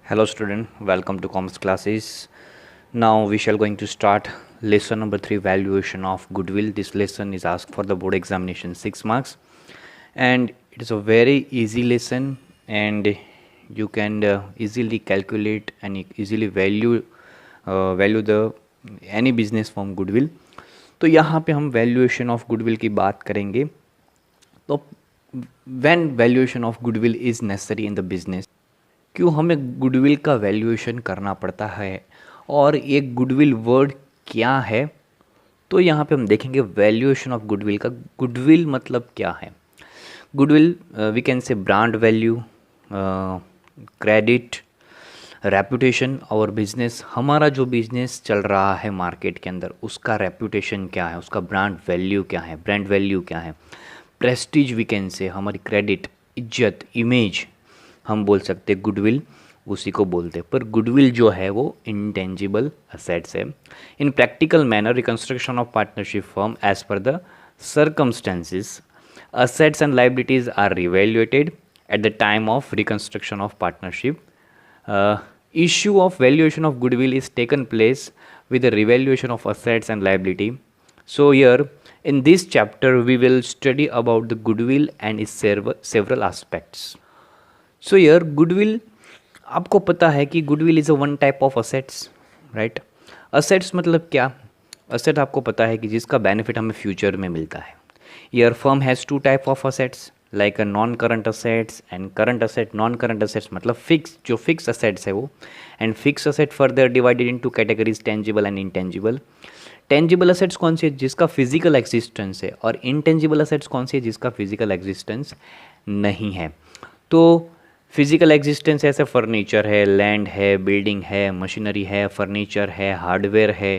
Hello student, welcome to Commerce classes. Now we shall going to start lesson number 3, valuation of goodwill. This lesson is asked for the board examination 6 marks and it is a very easy lesson and you can easily calculate and easily value the any business from goodwill. तो यहाँ पे हम valuation of goodwill की बात करेंगे. तो when valuation of goodwill is necessary in the business, क्यों हमें गुडविल का वैल्यूएशन करना पड़ता है और एक गुडविल वर्ड क्या है. तो यहाँ पे हम देखेंगे वैल्यूएशन ऑफ गुडविल का. गुडविल मतलब क्या है. Goodwill we can say brand value, credit, reputation और बिजनेस. हमारा जो बिजनेस चल रहा है मार्केट के अंदर उसका रेपुटेशन क्या है, उसका ब्रांड वैल्यू क्या है, ब्रांड वैल्यू क्या है. प्रेस्टीज वी कैन से, हमारी क्रेडिट, इज्जत, इमेज हम बोल सकते हैं गुडविल, उसी को बोलते हैं. पर गुडविल जो है वो इंटेंजिबल असेट्स है. In practical manner reconstruction of partnership firm as per the circumstances, assets and liabilities are reevaluated at the time of reconstruction of partnership. Issue of valuation of goodwill is taken place with the revaluation of assets and liability. So here in this chapter we will study about the goodwill and its several aspects. So here goodwill, आपको पता है कि goodwill is a one type of assets, right? Assets मतलब क्या. Asset आपको पता है कि जिसका बेनिफिट हमें फ्यूचर में मिलता है. Your firm has two type of assets like a non current assets and current asset. Non current assets मतलब फिक्स, जो फिक्स असेट्स है वो. And fix asset further divided into categories tangible and intangible. Tangible assets कौन सी है, जिसका physical existence है, और इनटेंजिबल असेट्स कौन सी है, जिसका फिजिकल एग्जिस्टेंस नहीं है. तो फिजिकल एग्जिस्टेंस ऐसे फर्नीचर है, लैंड है, बिल्डिंग है, मशीनरी है, फर्नीचर है, हार्डवेयर है,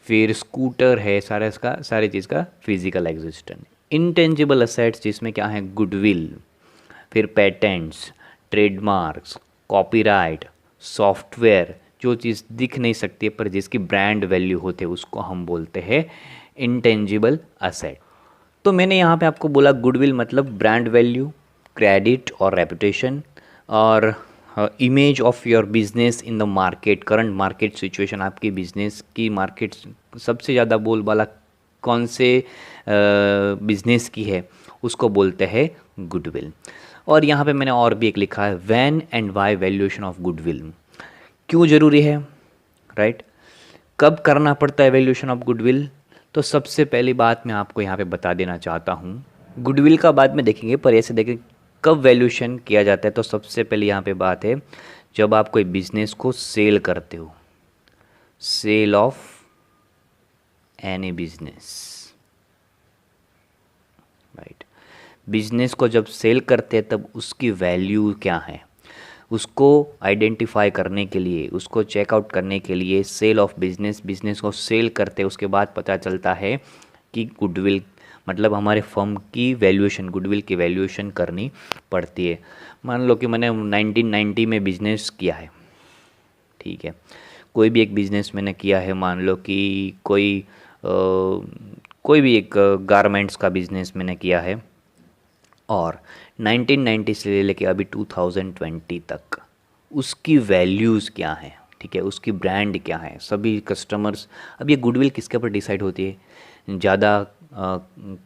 फिर स्कूटर है, सारे चीज़ का फिजिकल एग्जिस्टेंस. इंटेंजिबल असेट्स जिसमें क्या है, गुडविल, फिर पेटेंट्स, ट्रेडमार्क्स, कॉपीराइट, सॉफ्टवेयर, जो चीज़ दिख नहीं सकती है पर जिसकी ब्रांड वैल्यू होते हैं उसको हम बोलते हैं इंटेंजिबल असेट. तो मैंने यहाँ पे आपको बोला गुडविल मतलब ब्रांड वैल्यू, क्रेडिट और रेपुटेशन और image of your business in the market. Current market situation, आपकी बिजनेस की मार्केट सबसे ज़्यादा बोलबाला कौन से बिजनेस की है उसको बोलते हैं गुडविल. और यहाँ पे मैंने और भी एक लिखा है, when and why valuation of goodwill. क्यों ज़रूरी है, राइट? कब करना पड़ता है वैल्यूएशन ऑफ गुडविल. तो सबसे पहली बात मैं आपको यहाँ पे बता देना चाहता हूँ, गुडविल का बाद में देखेंगे पर ऐसे देखें कब वैल्यूएशन किया जाता है. तो सबसे पहले यहाँ पे बात है जब आप कोई बिजनेस को सेल करते हो, sale of any business, right. Business को जब सेल करते हैं तब उसकी वैल्यू क्या है, उसको आइडेंटिफाई करने के लिए, उसको चेकआउट करने के लिए सेल ऑफ बिजनेस को सेल करते हैं. उसके बाद पता चलता है कि गुडविल मतलब हमारे फर्म की वैल्यूएशन, गुडविल की वैल्यूएशन करनी पड़ती है. मान लो कि मैंने 1990 में बिज़नेस किया है, ठीक है, कोई भी एक बिज़नेस मैंने किया है. मान लो कि कोई भी एक गारमेंट्स का बिज़नेस मैंने किया है और 1990 से लेके अभी 2020 तक उसकी वैल्यूज़ क्या हैं, ठीक है, उसकी ब्रांड क्या है, सभी कस्टमर्स. अब ये गुडविल किसके ऊपर डिसाइड होती है, ज़्यादा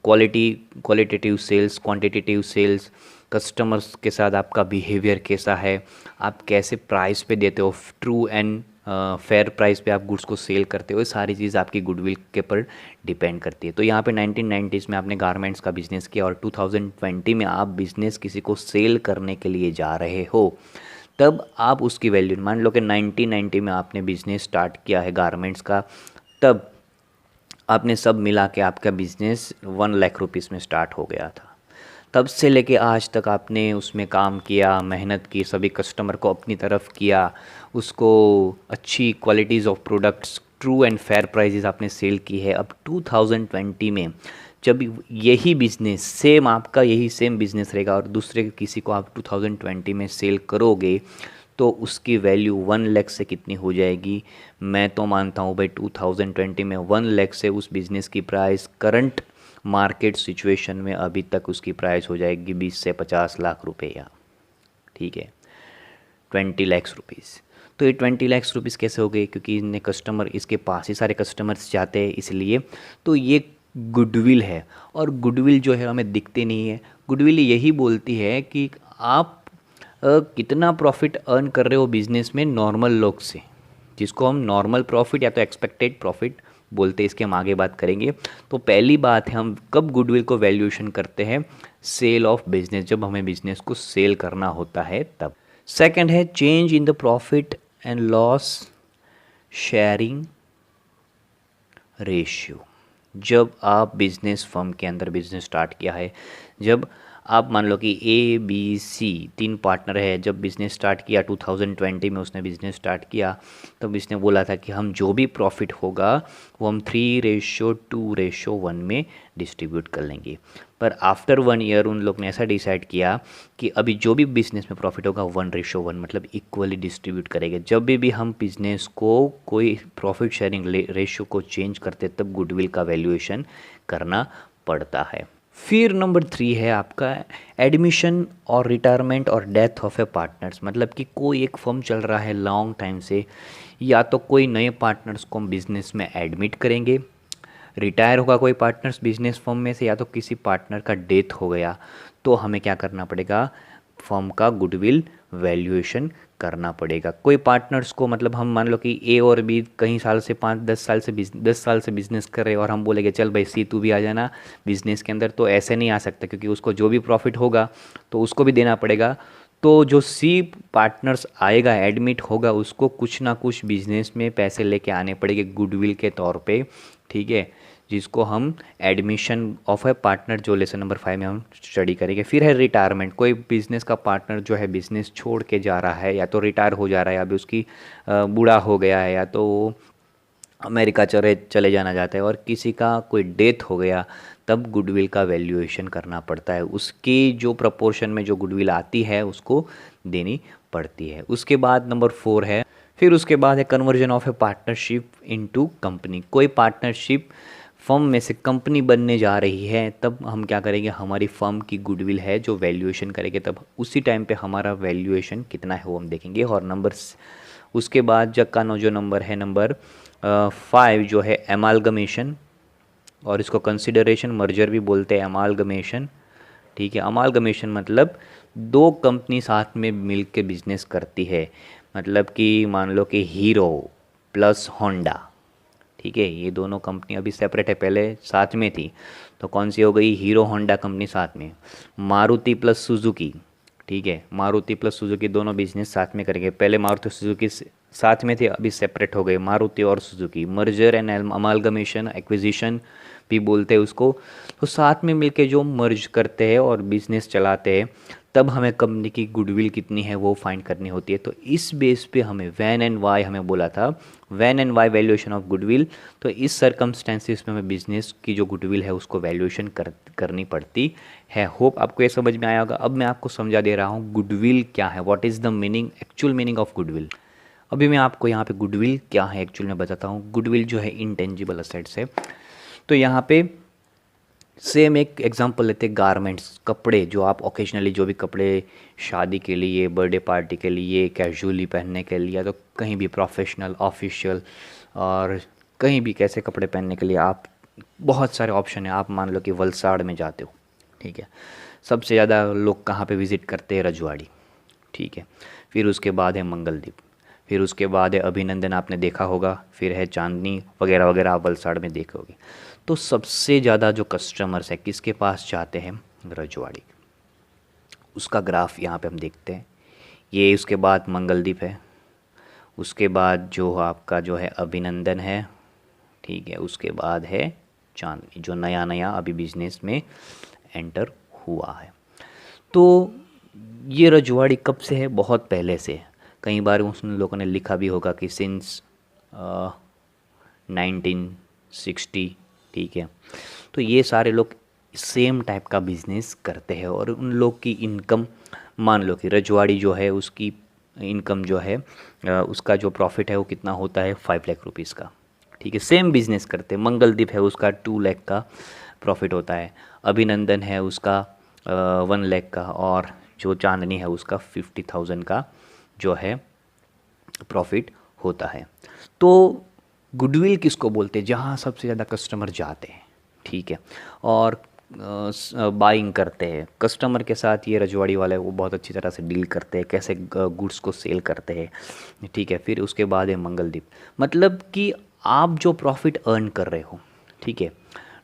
qualitative sales, quantitative sales, customers के साथ आपका बिहेवियर कैसा है, आप कैसे प्राइस पे देते हो, ट्रू एंड फेयर प्राइस पे आप गुड्स को सेल करते हो, ये सारी चीज़ आपकी गुडविल के ऊपर डिपेंड करती है. तो यहाँ पे 1990s में आपने गारमेंट्स का बिज़नेस किया और 2020 में आप बिज़नेस किसी को सेल करने के लिए जा रहे हो, तब आप उसकी वैल्यू, मान लो कि 1990 में आपने बिज़नेस स्टार्ट किया है गारमेंट्स का, तब आपने सब मिला के आपका बिज़नेस 1 लाख रुपीज़ में स्टार्ट हो गया था. तब से लेके आज तक आपने उसमें काम किया, मेहनत की, सभी कस्टमर को अपनी तरफ किया, उसको अच्छी qualities of products, true and fair prices आपने सेल की है. अब 2020 में जब यही बिज़नेस सेम, आपका यही सेम बिज़नेस रहेगा और दूसरे किसी को आप 2020 में सेल करोगे तो उसकी वैल्यू 1 लाख से कितनी हो जाएगी. मैं तो मानता हूँ भाई 2020 में 1 लाख से उस बिज़नेस की प्राइस करंट मार्केट सिचुएशन में अभी तक उसकी प्राइस हो जाएगी 20 से 50 लाख रुपये, या ठीक है. 20 लाख रुपीज़। तो ये 20 लाख रुपीज़ कैसे हो गए? क्योंकि इतने कस्टमर, इसके पास ही सारे कस्टमर्स जाते हैं इसलिए। तो ये गुडविल है, और गुडविल जो है हमें दिखते नहीं है। गुडविल यही बोलती है कि आप कितना प्रॉफिट अर्न कर रहे हो बिजनेस में नॉर्मल लोग से, जिसको हम नॉर्मल प्रॉफिट या तो एक्सपेक्टेड प्रॉफिट बोलते हैं। इसके हम आगे बात करेंगे। तो पहली बात है, हम कब गुडविल को वैल्यूएशन करते हैं? सेल ऑफ बिजनेस, जब हमें बिजनेस को सेल करना होता है तब। सेकंड है change in the profit and loss sharing ratio. जब आप बिजनेस फर्म के अंदर बिजनेस स्टार्ट किया है, जब आप मान लो कि ए बी सी 3 पार्टनर है, जब बिज़नेस स्टार्ट किया 2020 में उसने बिज़नेस स्टार्ट किया, तब इसने बोला था कि हम जो भी प्रॉफिट होगा वो हम 3:2:1 में डिस्ट्रीब्यूट कर लेंगे। पर आफ्टर 1 ईयर उन लोग ने ऐसा डिसाइड किया कि अभी जो भी बिज़नेस में प्रॉफिट होगा 1:1 मतलब इक्वली डिस्ट्रीब्यूट करेंगे। जब भी हम बिज़नेस को कोई प्रॉफिट शेयरिंग रेशियो को चेंज करते तब गुडविल का वैल्यूएशन करना पड़ता है। फिर नंबर 3 है आपका एडमिशन और रिटायरमेंट और डेथ ऑफ ए पार्टनर्स। मतलब कि कोई एक फर्म चल रहा है लॉन्ग टाइम से, या तो कोई नए पार्टनर्स को हम बिज़नेस में एडमिट करेंगे, रिटायर होगा कोई पार्टनर्स बिजनेस फर्म में से, या तो किसी पार्टनर का डेथ हो गया, तो हमें क्या करना पड़ेगा? फर्म का गुडविल वैल्यूएशन करना पड़ेगा। कोई पार्टनर्स को, मतलब हम मान लो कि ए और बी कहीं साल से 10 साल से बिजनेस कर रहे हैं, और हम बोलेंगे चल भाई सी तू भी आ जाना बिजनेस के अंदर, तो ऐसे नहीं आ सकता, क्योंकि उसको जो भी प्रॉफिट होगा तो उसको भी देना पड़ेगा। तो जो सी पार्टनर्स आएगा, एडमिट होगा, उसको कुछ ना कुछ बिजनेस में पैसे लेके आने पड़ेंगे गुडविल के तौर पे, ठीक है, जिसको हम एडमिशन ऑफ ए पार्टनर, जो लेसन नंबर 5 में हम स्टडी करेंगे। फिर है रिटायरमेंट। कोई बिजनेस का पार्टनर जो है बिजनेस छोड़ के जा रहा है, या तो रिटायर हो जा रहा है, अभी उसकी बूढ़ा हो गया है, या तो अमेरिका चले जाना चाहता है, और किसी का कोई डेथ हो गया, तब गुडविल का वैल्यूएशन करना पड़ता है। उसकी जो प्रपोर्शन में जो गुडविल आती है उसको देनी पड़ती है। उसके बाद नंबर 4 है, फिर उसके बाद है conversion of A partnership into company. कोई पार्टनरशिप फर्म में से कंपनी बनने जा रही है, तब हम क्या करेंगे? हमारी फर्म की गुडविल है जो वैल्यूएशन करेंगे, तब उसी टाइम पे हमारा वैल्यूएशन कितना है वो हम देखेंगे। और उसके बाद जब का जो नंबर है नंबर 5 जो है एमालगमेशन, और इसको कंसिडरेशन मर्जर भी बोलते हैं, अमालगमेशन, ठीक है। अमालगमेशन मतलब 2 कंपनी साथ में मिल के बिजनेस करती है। मतलब कि मान लो कि हीरो प्लस होंडा, ठीक है, ये दोनों कंपनी अभी सेपरेट है, पहले साथ में थी, तो कौन सी हो गई? हीरो होंडा कंपनी साथ में। मारुति प्लस सुजुकी, ठीक है, मारुति प्लस सुजुकी दोनों बिजनेस साथ में करेंगे। पहले मारुति सुजुकी साथ में थे, अभी सेपरेट हो गए, मारुति और Suzuki. Merger and amalgamation, acquisition भी बोलते हैं उसको। तो साथ में मिलके जो मर्ज करते हैं और बिजनेस चलाते हैं, तब हमें कंपनी की गुडविल कितनी है वो फाइंड करनी होती है। तो इस बेस पे हमें व्हेन एंड वाई, हमें बोला था when and why valuation of goodwill. तो इस सर्कमस्टेंसेस में हमें बिजनेस की जो गुडविल है उसको वैल्यूएशन करनी पड़ती है। होप आपको ये समझ में आया होगा। अब मैं आपको समझा दे रहा हूँ गुडविल क्या है, what is the meaning, actual meaning of goodwill. अभी मैं आपको यहाँ पे गुडविल क्या है एक्चुअल में बताता हूँ। गुडविल जो है इंटेंजिबल असेट्स है। तो यहाँ पे सेम एक एग्जांपल लेते हैं, गारमेंट्स, कपड़े, जो आप ओकेजनली जो भी कपड़े शादी के लिए, बर्थडे पार्टी के लिए, कैजुअली पहनने के लिए, या तो कहीं भी प्रोफेशनल, ऑफिशियल, और कहीं भी कैसे कपड़े पहनने के लिए आप, बहुत सारे ऑप्शन है। आप मान लो कि वलसाड़ में जाते हो, ठीक है, सबसे ज़्यादा लोग कहाँ पे विज़िट करते हैं? रजवाड़ी, ठीक है। फिर उसके बाद है मंगलदीप, फिर उसके बाद है अभिनंदन, आपने देखा होगा, फिर है चांदनी वगैरह वगैरह, आप वलसाड़ में देखोगे। तो सबसे ज़्यादा जो कस्टमर्स है किसके पास जाते हैं? रजवाड़ी। उसका ग्राफ यहाँ पे हम देखते हैं। ये उसके बाद मंगलदीप है, उसके बाद जो आपका जो है अभिनंदन है, ठीक है, उसके बाद है चांदनी, जो नया नया अभी बिजनेस में एंटर हुआ है। तो ये रजवाड़ी कब से है? बहुत पहले से है। कई बार उन लोगों ने लिखा भी होगा कि सिंस 1960, ठीक है। तो ये सारे लोग सेम टाइप का बिजनेस करते हैं, और उन लोग की इनकम, मान लो कि रजवाड़ी जो है उसकी इनकम जो है, उसका जो प्रॉफिट है वो कितना होता है? 5 लाख रुपीज़ का, ठीक है। सेम बिजनेस करते हैं। मंगलदीप है उसका 2 लाख का प्रॉफिट होता है, अभिनंदन है उसका 1 लाख का, और जो चांदनी है उसका 50,000 का जो है प्रॉफिट होता है। तो गुडविल किसको बोलते हैं? जहाँ सबसे ज़्यादा कस्टमर जाते हैं, ठीक है, और बाइंग करते हैं कस्टमर के साथ। ये रजवाड़ी वाले वो बहुत अच्छी तरह से डील करते हैं, कैसे गुड्स को सेल करते हैं, ठीक है। फिर उसके बाद है मंगलदीप, मतलब कि आप जो प्रॉफिट अर्न कर रहे हो, ठीक है,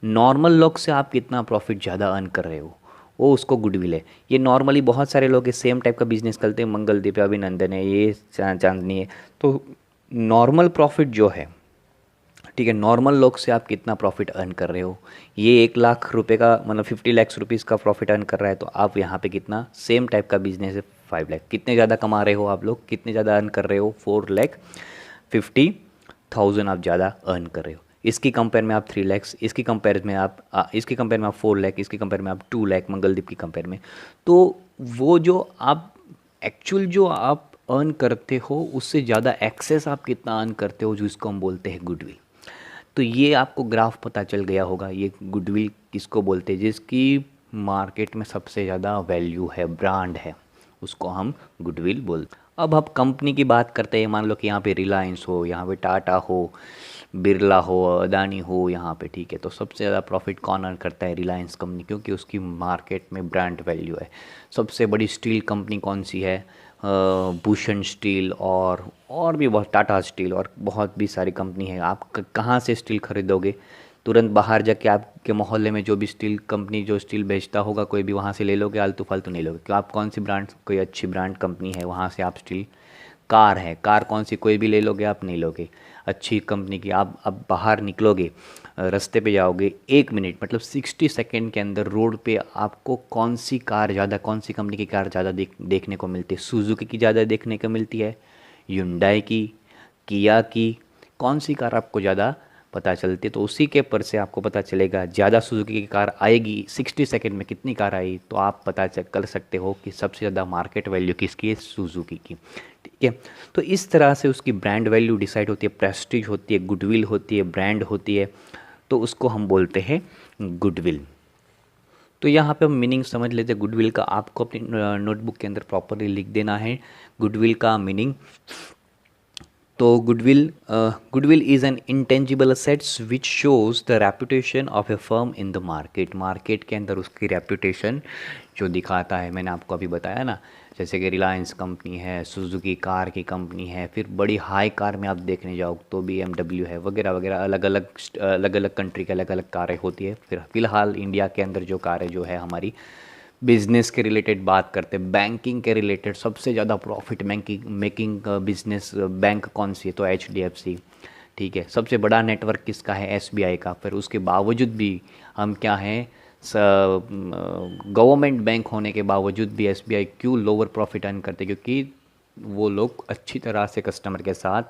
नॉर्मल लोग से आप कितना प्रॉफिट ज़्यादा अर्न कर रहे हो, वो उसको गुडविल है। ये नॉर्मली बहुत सारे लोग इस सेम टाइप का बिजनेस करते हैं, मंगलदीप है, अभिनंदन है, ये चांदनी है। तो नॉर्मल प्रॉफिट जो है, ठीक है, नॉर्मल लोग से आप कितना प्रॉफिट अर्न कर रहे हो, ये 1 लाख रुपए का मतलब 50 लाख रुपीज़ का प्रॉफिट अर्न कर रहा है, तो आप यहाँ पे कितना, सेम टाइप का बिजनेस है 5 लाख, कितने ज़्यादा कमा रहे हो आप लोग, कितने ज़्यादा अर्न कर रहे हो, 4,50,000 आप ज़्यादा अर्न कर रहे हो। इसकी कंपेयर में आप 3 लाख, इसकी कंपेयर में आप 4 लाख, इसकी कंपेयर में आप 2 लाख, मंगलदीप की कंपेयर में। तो वो जो आप एक्चुअल जो आप अर्न करते हो उससे ज़्यादा एक्सेस आप कितना अर्न करते हो, जो इसको हम बोलते हैं गुडविल। तो ये आपको ग्राफ पता चल गया होगा, ये गुडविल किसको बोलते हैं, जिसकी मार्केट में सबसे ज़्यादा वैल्यू है, ब्रांड है, उसको हम गुडविल बोलते हैं। अब हम कंपनी की बात करते हैं, मान लो कि यहाँ पे रिलायंस हो, यहाँ पे टाटा हो, बिरला हो, अदानी हो यहाँ पे, ठीक है। तो सबसे ज़्यादा प्रॉफिट कौन अर्न करता है? रिलायंस कंपनी, क्योंकि उसकी मार्केट में ब्रांड वैल्यू है। सबसे बड़ी स्टील कंपनी कौन सी है? भूषण स्टील, और भी बहुत, टाटा स्टील, और बहुत भी सारी कंपनी है। आप कहाँ से स्टील खरीदोगे? तुरंत बाहर जाके आपके मोहल्ले में जो भी स्टील कंपनी जो स्टील बेचता होगा कोई भी, वहाँ से ले लोगे, आलतू फालतू नहीं लोगे। क्यों? आप कौन सी ब्रांड, कोई अच्छी ब्रांड कंपनी है वहाँ से आप स्टील। कार है, कार कौन सी, कोई भी ले लोगे आप, नहीं लोगे अच्छी कंपनी की। आप अब बाहर निकलोगे, रास्ते पे जाओगे, 1 मिनट मतलब 60 सेकेंड के अंदर रोड पे आपको कौन सी कार ज़्यादा, कौन सी कंपनी की कार ज़्यादा देखने को मिलती है? सुजुकी की ज़्यादा देखने को मिलती है, युंडाई की, किया की, कौन सी कार आपको ज़्यादा पता चलती है? तो उसी के पर से आपको पता चलेगा, ज़्यादा सुजुकी की कार आएगी 60 सेकेंड में, कितनी कार आई, तो आप पता कर सकते हो कि सबसे ज़्यादा मार्केट वैल्यू किसकी है? सुजुकी की, ठीक है। तो इस तरह से उसकी ब्रांड वैल्यू डिसाइड होती है, प्रेस्टीज होती है, गुडविल होती है, ब्रांड होती है, तो उसको हम बोलते हैं गुडविल। तो यहाँ पे हम मीनिंग समझ लेते हैं गुडविल का। आपको अपनी नोटबुक के अंदर प्रॉपरली लिख देना है गुडविल का मीनिंग। तो goodwill is an intangible assets which shows the reputation of a firm in the market. Market के अंदर उसकी रेपुटेशन जो दिखाता है, मैंने आपको अभी बताया ना, जैसे कि रिलायंस कंपनी है, सुजुकी कार की कंपनी है, फिर बड़ी हाई कार में आप देखने जाओ तो BMW है, वगैरह वगैरह, अलग अलग कंट्री के अलग अलग कारें होती है। फिर फ़िलहाल इंडिया के अंदर जो कारें जो है हमारी, बिजनेस के रिलेटेड बात करते हैं, बैंकिंग के रिलेटेड सबसे ज़्यादा प्रॉफिट मेकिंग बिजनेस बैंक कौन सी है? तो HDFC, ठीक है। सबसे बड़ा नेटवर्क किसका है? SBI का। फिर उसके बावजूद भी हम क्या हैं, गवर्नमेंट बैंक होने के बावजूद भी SBI क्यों लोअर प्रॉफिट अर्न करते? क्योंकि वो लोग अच्छी तरह से कस्टमर के साथ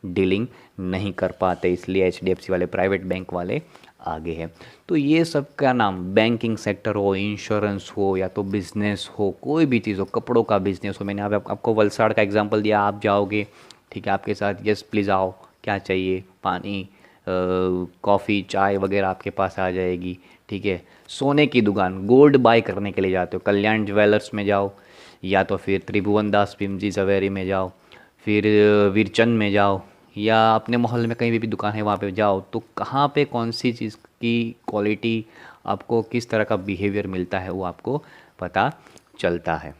डीलिंग नहीं कर पाते, इसलिए HDFC वाले, प्राइवेट बैंक वाले आगे है। तो ये सब का नाम, बैंकिंग सेक्टर हो, इंश्योरेंस हो, या तो बिज़नेस हो, कोई भी चीज़ हो, कपड़ों का बिज़नेस हो। मैंने आपको वलसाड़ का एग्जांपल दिया, आप जाओगे, ठीक है, आपके साथ यस प्लीज़ आओ, क्या चाहिए, पानी, कॉफ़ी, चाय वगैरह आपके पास आ जाएगी, ठीक है। सोने की दुकान, गोल्ड बाय करने के लिए जाते हो, कल्याण ज्वेलर्स में जाओ, या तो फिर त्रिभुवन दास पिमजी सवेरी में जाओ, फिर वीरचंद में जाओ, या अपने मोहल्ले में कहीं भी दुकान है वहाँ पे जाओ, तो कहाँ पे कौन सी चीज़ की क्वालिटी आपको, किस तरह का बिहेवियर मिलता है, वो आपको पता चलता है।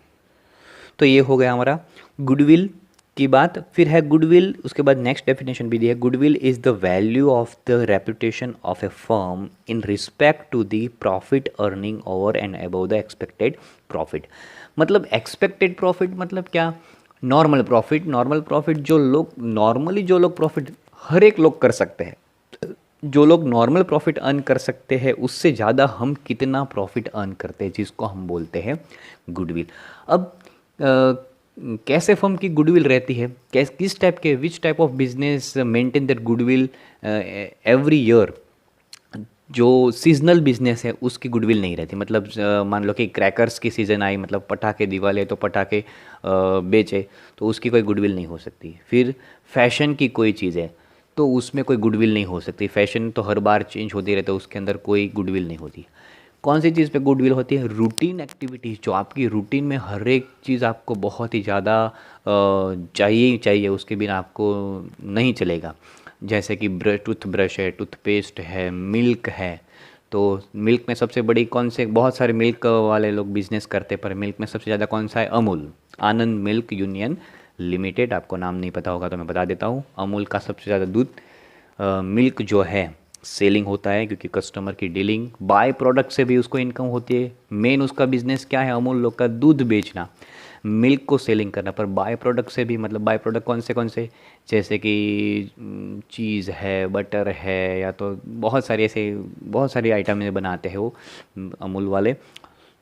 तो ये हो गया हमारा गुडविल की बात। फिर है गुडविल, उसके बाद नेक्स्ट डेफिनेशन भी दी है, goodwill is the value of the reputation of a firm in respect to the profit earning over and above the expected profit. मतलब एक्सपेक्टेड प्रॉफिट मतलब क्या? Normal profit. नॉर्मल प्रॉफिट जो लोग नॉर्मली, जो लोग प्रॉफिट हर एक लोग कर सकते हैं, जो लोग नॉर्मल प्रॉफिट अर्न कर सकते हैं उससे ज़्यादा हम कितना प्रॉफिट अर्न करते हैं, जिसको हम बोलते हैं गुडविल। अब कैसे फर्म की गुडविल रहती है, किस टाइप के, which type of business maintain that goodwill every year? जो सीजनल बिजनेस है उसकी गुडविल नहीं रहती। मतलब मान लो कि क्रैकर्स की सीज़न आई, मतलब पटाखे, दिवाली तो पटाखे बेचे, तो उसकी कोई गुडविल नहीं हो सकती। फिर फैशन की कोई चीज़ है तो उसमें कोई गुडविल नहीं हो सकती, फैशन तो हर बार चेंज होती रहती है, उसके अंदर कोई गुडविल नहीं होती। कौन सी चीज़ पे गुडविल होती है? रूटीन एक्टिविटीज़, जो आपकी रूटीन में हर एक चीज़ आपको बहुत ही ज़्यादा चाहिए ही चाहिए, उसके बिना आपको नहीं चलेगा। जैसे कि टूथब्रश है, टूथपेस्ट है, मिल्क है। तो मिल्क में सबसे बड़ी कौन से, बहुत सारे मिल्क वाले लोग बिजनेस करते हैं, पर मिल्क में सबसे ज़्यादा कौन सा है? अमूल, आनंद मिल्क यूनियन लिमिटेड। आपको नाम नहीं पता होगा तो मैं बता देता हूँ। अमूल का सबसे ज़्यादा दूध मिल्क जो है सेलिंग होता है, क्योंकि कस्टमर की डीलिंग, बाय प्रोडक्ट से भी उसको इनकम होती है। मेन उसका बिजनेस क्या है? अमूल लोग का दूध बेचना, मिल्क को सेलिंग करना। पर बाय प्रोडक्ट से भी, मतलब बाय प्रोडक्ट कौन से, जैसे कि चीज़ है, बटर है, या तो बहुत सारे ऐसे बहुत सारी आइटम बनाते हैं वो अमूल वाले।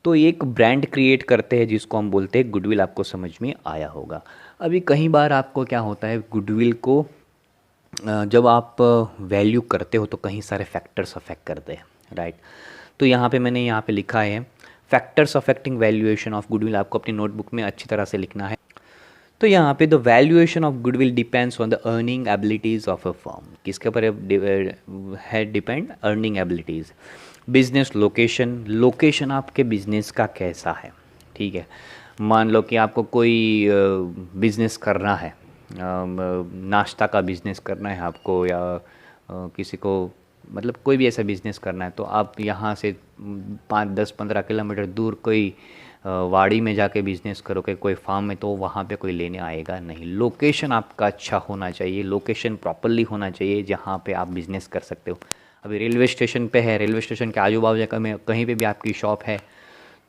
तो एक ब्रांड क्रिएट करते हैं जिसको हम बोलते हैं गुडविल। आपको समझ में आया होगा। अभी कई बार आपको क्या होता है, गुडविल को जब आप वैल्यू करते हो तो कई सारे फैक्टर्स अफेक्ट करते हैं, राइट। तो यहाँ पे मैंने यहाँ पे लिखा है factors affecting valuation of goodwill. आपको अपनी नोटबुक में अच्छी तरह से लिखना है। तो यहाँ पे the valuation of goodwill depends on the earning abilities of a firm. किसके ऊपर है depend? Earning abilities. Business location, location आपके बिजनेस का कैसा है, ठीक है। मान लो कि आपको कोई बिजनेस करना है, नाश्ता का बिजनेस करना है आपको, या किसी को, मतलब कोई भी ऐसा बिजनेस करना है, तो आप यहाँ से 5, 10, 15 किलोमीटर दूर कोई वाड़ी में जाके बिजनेस करोगे, कोई फार्म में, तो वहाँ पे कोई लेने आएगा नहीं। लोकेशन आपका अच्छा होना चाहिए, लोकेशन प्रॉपरली होना चाहिए जहाँ पे आप बिज़नेस कर सकते हो। अभी रेलवे स्टेशन पे है, रेलवे स्टेशन के आजू बाजू में कहीं पे भी आपकी शॉप है,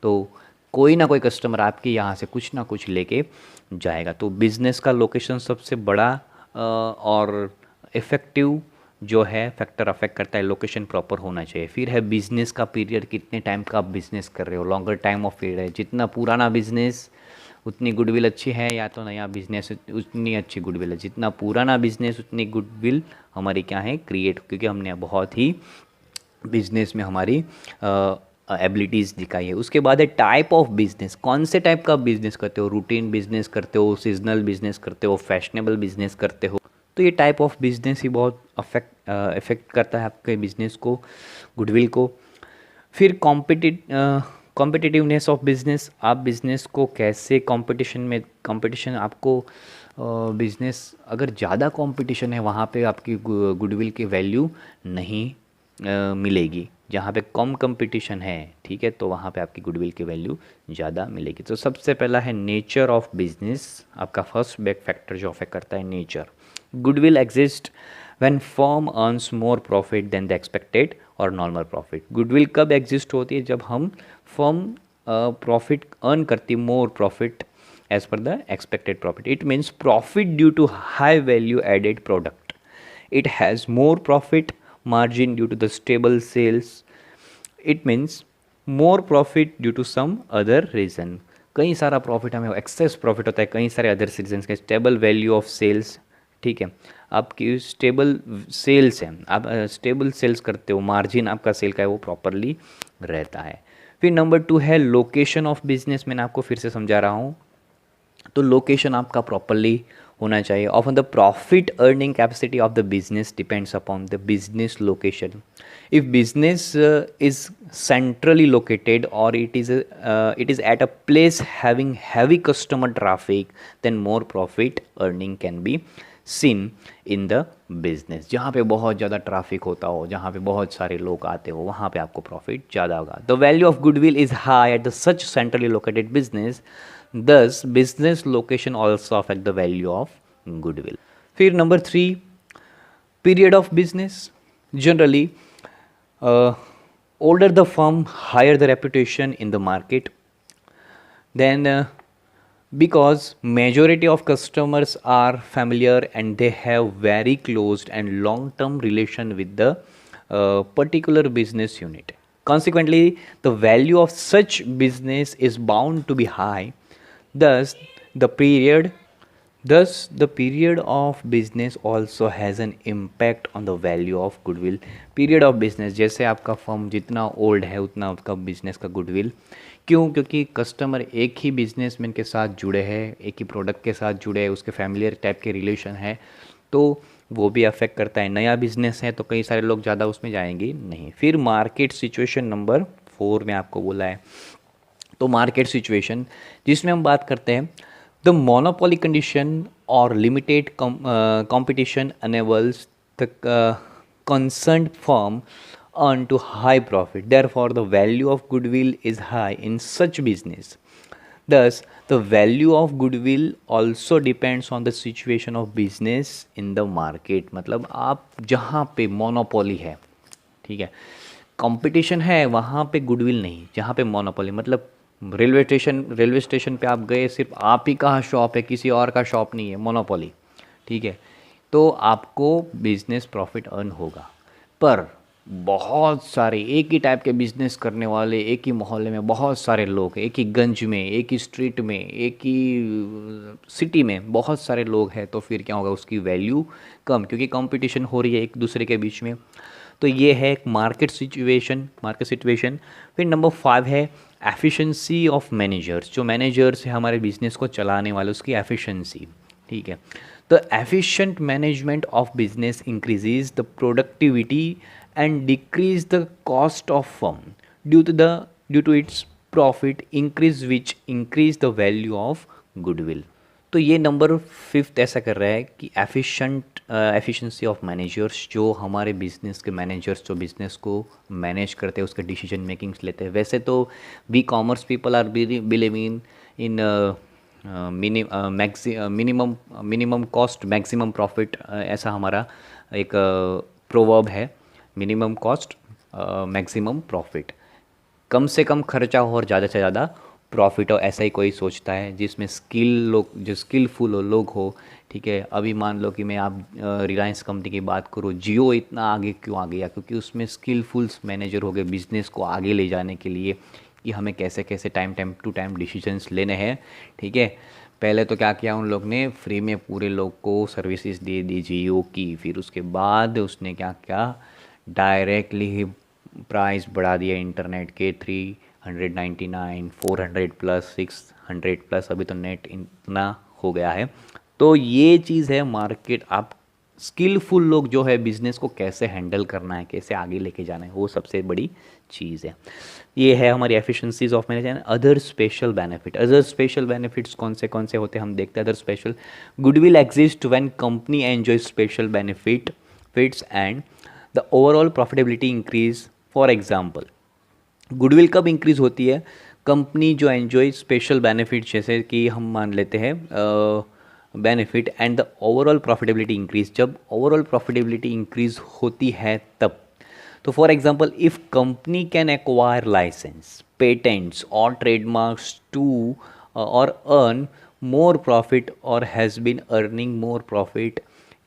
तो कोई ना कोई कस्टमर आपके यहाँ से कुछ ना कुछ लेके जाएगा। तो बिज़नेस का लोकेशन सबसे बड़ा और इफ़ेक्टिव जो है फैक्टर अफेक्ट करता है। लोकेशन प्रॉपर होना चाहिए। फिर है बिज़नेस का पीरियड, कितने टाइम का आप बिज़नेस कर रहे हो, लॉन्गर टाइम ऑफ पीरियड है। जितना पुराना बिज़नेस उतनी गुडविल अच्छी है, या तो नया बिज़नेस उतनी अच्छी गुडविल है। जितना पुराना बिज़नेस उतनी गुडविल हमारी क्या है, क्रिएट, क्योंकि हमने बहुत ही बिजनेस में हमारी एबिलिटीज़ दिखाई है। उसके बाद है टाइप ऑफ बिजनेस, कौन से टाइप का बिजनेस करते हो? रूटीन बिजनेस करते हो, सीजनल बिजनेस करते हो, फैशनेबल बिजनेस करते हो? तो ये टाइप ऑफ बिजनेस ही बहुत अफेक्ट करता है आपके बिजनेस को, गुडविल को। फिर कॉम्पिटिटिवनेस ऑफ बिजनेस, आप बिजनेस को कैसे कंपटीशन में, कंपटीशन आपको बिजनेस अगर ज़्यादा कंपटीशन है वहाँ पे आपकी गुडविल की वैल्यू नहीं मिलेगी। जहाँ पे कम कंपटीशन है, ठीक है, तो वहाँ पे आपकी गुडविल की वैल्यू ज़्यादा मिलेगी। तो सबसे पहला है नेचर ऑफ बिजनेस, आपका फर्स्ट बैक फैक्टर जो अफेक्ट करता है nature. Goodwill exist when firm earns more profit than the expected और नॉर्मल प्रॉफिट। गुडविल कब एग्जिस्ट होती है? जब हम फर्म प्रॉफिट अर्न करती, more profit as per the expected profit. It means profit due to high value added product. It has more profit margin due to the stable sales. It means more profit due to some other reason. कई सारा profit हमें access profit होता है कई सारे other reason के। Stable value of sales, ठीक है, आपकी स्टेबल सेल्स है, आप स्टेबल सेल्स करते हो, मार्जिन आपका सेल का है वो प्रॉपरली रहता है। फिर नंबर 2 है लोकेशन ऑफ बिजनेस। मैंने आपको फिर से समझा रहा हूँ, तो लोकेशन आपका प्रॉपरली होना चाहिए। Often the profit earning capacity of the business depends upon the business location. If business is centrally located और it is at a place having heavy customer traffic, then more profit earning can be seen in the business. जहाँ पे बहुत ज़्यादा traffic होता हो, जहाँ पे बहुत सारे लोग आते हो, वहाँ पे आपको प्रॉफिट ज़्यादा होगा। The value of goodwill is high at the such centrally located business, thus business location also affect the value of goodwill. फिर number 3, period of business. Generally older the firm, higher the reputation in the market. Then because majority of customers are familiar and they have very close and long term relation with the particular business unit. Consequently, the value of such business is bound to be high. Thus, the period of business also has an impact on the value of goodwill. Period of business, जैसे आपका firm जितना old है उतना आपका business का goodwill. क्यों? क्योंकि customer एक ही बिजनेसमैन के साथ जुड़े हैं, एक ही प्रोडक्ट के साथ जुड़े हैं, उसके फैमिलियर टाइप के रिलेशन है, तो वो भी अफेक्ट करता है। नया बिजनेस है तो कई सारे लोग ज़्यादा उसमें जाएंगे नहीं। फिर मार्केट सिचुएशन नंबर 4 में आपको बोला है। तो मार्केट सिचुएशन जिसमें हम बात करते हैं, द मोनोपोली कंडीशन और limited competition enables the concerned firm earn to high profit. Therefore, the value of goodwill is high in such business. Thus, the value of goodwill also depends on the situation of business in the market. मतलब आप जहाँ पे monopoly है, ठीक है, competition है, वहाँ पे गुडविल नहीं। जहाँ पे मोनोपोली मतलब रेलवे स्टेशन पे आप गए, सिर्फ आप ही का शॉप है, किसी और का शॉप नहीं है, मोनोपोली, ठीक है, तो आपको बिजनेस प्रॉफिट अर्न होगा। पर बहुत सारे एक ही टाइप के बिजनेस करने वाले, एक ही मोहल्ले में बहुत सारे लोग, एक ही गंज में, एक ही स्ट्रीट में, एक ही सिटी में बहुत सारे लोग हैं, तो फिर क्या होगा, उसकी वैल्यू कम, क्योंकि कंपटीशन हो रही है एक दूसरे के बीच में। तो ये है एक मार्केट सिचुएशन। फिर नंबर 5 है एफिशिएंसी ऑफ मैनेजर्स। जो मैनेजर्स है हमारे बिजनेस को चलाने वाले, उसकी एफिशिएंसी, ठीक है। The efficient management of business increases the productivity and decrease the cost of firm due to its profit increase which increase the value of goodwill. तो ये नंबर 5 ऐसा कर रहा है कि एफिशिएंसी ऑफ मैनेजर्स, जो हमारे बिजनेस के मैनेजर्स जो बिजनेस को मैनेज करते हैं, उसके डिसीजन मेकिंग्स लेते हैं। वैसे तो we commerce people are believing in minimum cost maximum profit, ऐसा हमारा एक प्रोवर्ब है, मिनिमम कॉस्ट मैक्सिमम प्रॉफिट, कम से कम खर्चा हो और ज़्यादा से ज़्यादा प्रॉफिट हो, ऐसा ही कोई सोचता है। जिसमें जो स्किलफुल लोग हो, ठीक है। अभी मान लो कि मैं आप रिलायंस कंपनी की बात करूँ, जियो इतना आगे क्यों आ गया, क्योंकि उसमें स्किलफुल्स मैनेजर हो गए बिज़नेस को आगे ले जाने के लिए, कि हमें कैसे कैसे टाइम टू टाइम डिसीजंस लेने हैं, ठीक है। पहले तो क्या किया उन लोग ने, फ्री में पूरे लोग को सर्विसेज दे दी जियो की। फिर उसके बाद उसने क्या किया, डायरेक्टली ही प्राइस बढ़ा दिया इंटरनेट के, 399, 400 प्लस, 600 प्लस, अभी तो नेट इतना हो गया है। तो ये चीज़ है मार्केट, आप स्किलफुल लोग जो है बिज़नेस को कैसे हैंडल करना है, कैसे आगे लेके जाना है, वो सबसे बड़ी चीज़ है। ये है हमारी efficiencies of management. Other special benefits कौन से होते हैं हम देखते हैं। Other special, goodwill exist when company enjoy special benefits and the overall profitability increase. For example, goodwill कब इंक्रीज होती है, कंपनी जो एंजॉय स्पेशल बेनिफिट, जैसे कि हम मान लेते हैं benefit and the overall profitability increase, जब ओवरऑल प्रॉफिटेबिलिटी इंक्रीज होती है तब। तो for example, if company can acquire license, patents और ट्रेडमार्क्स टू और अर्न मोर प्रॉफिट और has been earning more profit,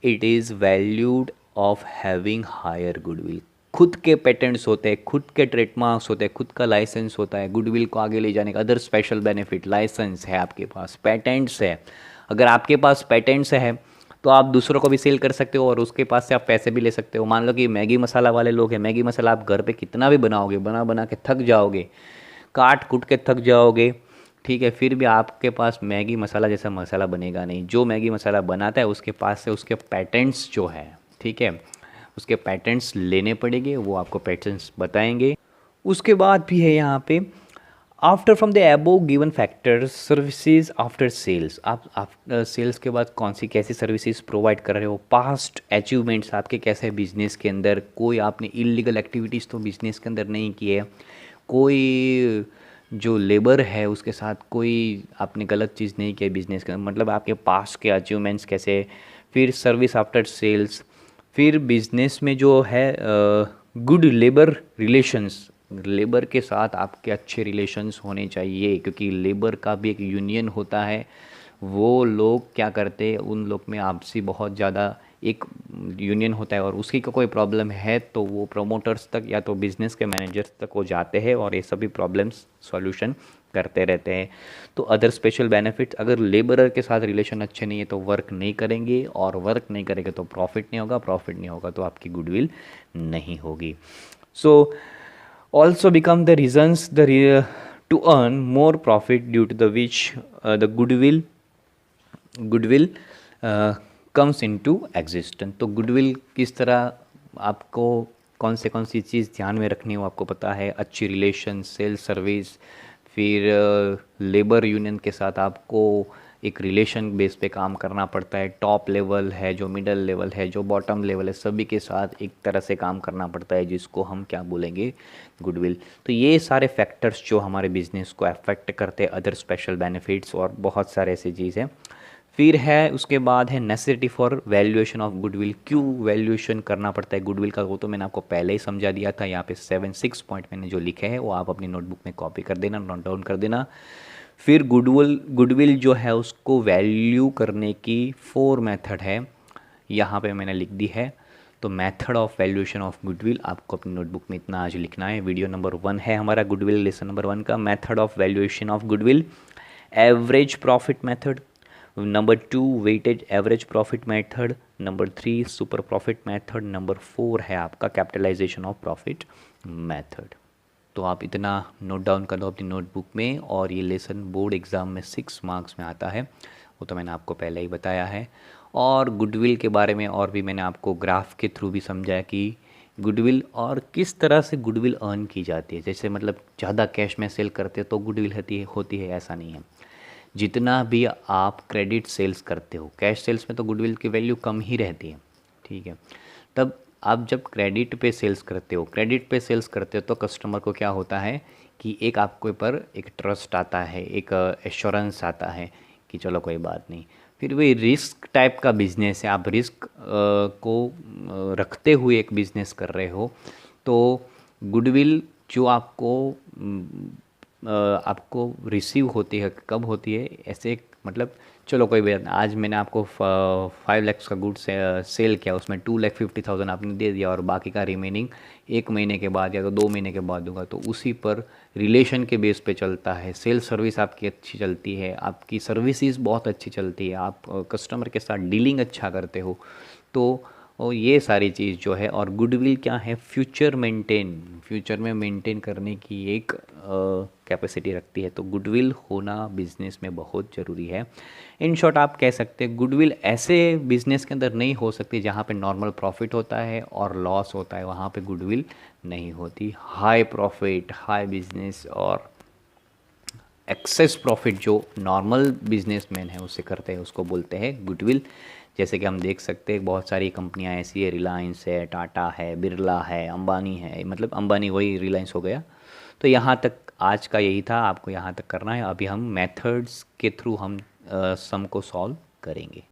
it is valued of having higher goodwill. खुद के पेटेंट्स होते हैं, खुद के ट्रेडमार्क्स होते हैं, खुद का लाइसेंस होता है, गुडविल को आगे ले जाने का। अदर स्पेशल बेनिफिट, लाइसेंस है आपके पास, पेटेंट्स है। अगर आपके पास पेटेंट्स है तो आप दूसरों को भी सेल कर सकते हो और उसके पास से आप पैसे भी ले सकते हो। मान लो कि मैगी मसाला वाले लोग हैं, मैगी मसाला आप घर पे कितना भी बनाओगे, बना के थक जाओगे, काट कूट के थक जाओगे, ठीक है, फिर भी आपके पास मैगी मसाला जैसा मसाला बनेगा नहीं। जो मैगी मसाला बनाता है उसके पास से उसके पैटेंट्स जो है, ठीक है, उसके पैटेंट्स लेने पड़ेंगे, वो आपको पैटेंट्स बताएंगे। उसके बाद भी है यहाँ पे, after from the above given factors services after sales, आप सेल्स के बाद कौन सी कैसी सर्विसेज प्रोवाइड कर रहे हो, पास्ट अचीवमेंट्स आपके कैसे है बिजनेस के अंदर, कोई आपने इलीगल एक्टिविटीज़ तो बिजनेस के अंदर नहीं की है, कोई जो लेबर है उसके साथ कोई आपने गलत चीज़ नहीं की है बिजनेस के अंदर, मतलब आपके पास्ट के अचीवमेंट्स कैसे। फिर सर्विस आफ्टर सेल्स, फिर बिजनेस में जो है गुड लेबर रिलेशंस, लेबर के साथ आपके अच्छे रिलेशंस होने चाहिए, क्योंकि लेबर का भी एक यूनियन होता है। वो लोग क्या करते हैं, उन लोग में आपसी बहुत ज़्यादा एक यूनियन होता है और उसकी का कोई प्रॉब्लम है तो वो प्रमोटर्स तक या तो बिज़नेस के मैनेजर्स तक वो जाते हैं और ये सभी प्रॉब्लम्स सॉल्यूशन करते रहते हैं। तो अदर स्पेशल बेनिफिट्स, अगर लेबरर के साथ रिलेशन अच्छे नहीं है तो वर्क नहीं करेंगे, और वर्क नहीं करेंगे तो प्रॉफिट नहीं होगा, प्रॉफिट नहीं होगा तो आपकी गुडविल नहीं होगी। सो also become the reasons to earn more profit due to the which the goodwill comes into existence। तो गुडविल किस तरह आपको कौन सी चीज़ ध्यान में रखनी हो आपको पता है, अच्छी रिलेशन, सेल्स सर्विस, फिर लेबर यूनियन के साथ आपको एक रिलेशन बेस पे काम करना पड़ता है, टॉप लेवल है, जो मिडल लेवल है, जो बॉटम लेवल है, सभी के साथ एक तरह से काम करना पड़ता है, जिसको हम क्या बोलेंगे, गुडविल। तो ये सारे फैक्टर्स जो हमारे बिजनेस को अफेक्ट करते हैं, अदर स्पेशल बेनिफिट्स और बहुत सारे ऐसी चीज़ हैं। फिर है उसके बाद है necessity for valuation of goodwill. क्यों वैल्यूएशन करना पड़ता है गुडविल का, वो तो मैंने आपको पहले ही समझा दिया था। यहाँ पे 7-6 पॉइंट मैंने जो लिखे हैं वो आप अपनी नोटबुक में कॉपी कर देना, नोट डाउन कर देना। फिर गुडविल जो है उसको वैल्यू करने की 4 मेथड है, यहाँ पे मैंने लिख दी है। तो method of valuation of goodwill आपको अपनी नोटबुक में इतना आज लिखना है। वीडियो नंबर 1 है हमारा गुडविल लेसन नंबर 1 का, method of valuation of goodwill. Average profit method, number 2 weightage average profit method, number 3 super profit method, number 4 है आपका कैपिटलाइजेशन ऑफ प्रॉफिट मेथड। तो आप इतना नोट डाउन कर लो अपनी नोटबुक में। और ये लेसन बोर्ड एग्ज़ाम में 6 मार्क्स में आता है, वो तो मैंने आपको पहले ही बताया है। और गुडविल के बारे में और भी मैंने आपको ग्राफ के थ्रू भी समझाया कि गुडविल और किस तरह से गुडविल अर्न की जाती है। जैसे मतलब ज़्यादा कैश में सेल करते हो तो गुडविल होती है, ऐसा नहीं है। जितना भी आप क्रेडिट सेल्स करते हो, कैश सेल्स में तो गुडविल की वैल्यू कम ही रहती है, ठीक है। तब आप जब क्रेडिट पे सेल्स करते हो, तो कस्टमर को क्या होता है कि एक आपके ऊपर एक ट्रस्ट आता है, एक एश्योरेंस आता है कि चलो कोई बात नहीं। फिर वही रिस्क टाइप का बिजनेस है, आप रिस्क को रखते हुए एक बिजनेस कर रहे हो। तो गुडविल जो आपको रिसीव होती है, कब होती है, ऐसे मतलब चलो कोई बात नहीं, आज मैंने आपको 5 लाख का गुड सेल किया, उसमें 2,50,000 आपने दे दिया और बाकी का रिमेनिंग 1 महीने के बाद या तो 2 महीने के बाद दूंगा। तो उसी पर रिलेशन के बेस पे चलता है। सेल्स सर्विस आपकी अच्छी चलती है, आपकी सर्विसेज बहुत अच्छी चलती है, आप कस्टमर के साथ डीलिंग अच्छा करते हो, तो और ये सारी चीज़ जो है। और गुडविल क्या है, फ्यूचर में मेंटेन करने की एक कैपेसिटी रखती है। तो गुडविल होना बिजनेस में बहुत ज़रूरी है। इन शॉर्ट आप कह सकते हैं गुडविल ऐसे बिजनेस के अंदर नहीं हो सकती जहाँ पे नॉर्मल प्रॉफिट होता है और लॉस होता है, वहाँ पे गुडविल नहीं होती। हाई प्रॉफिट, हाई बिजनेस और एक्सेस प्रॉफिट जो नॉर्मल बिजनेसमैन है उससे करते हैं, उसको बोलते हैं गुडविल। जैसे कि हम देख सकते हैं बहुत सारी कंपनियां ऐसी है, रिलायंस है, टाटा है, बिरला है, अंबानी है, मतलब अंबानी वही रिलायंस हो गया। तो यहाँ तक आज का यही था, आपको यहाँ तक करना है। अभी हम मेथड्स के थ्रू हम सम को सॉल्व करेंगे।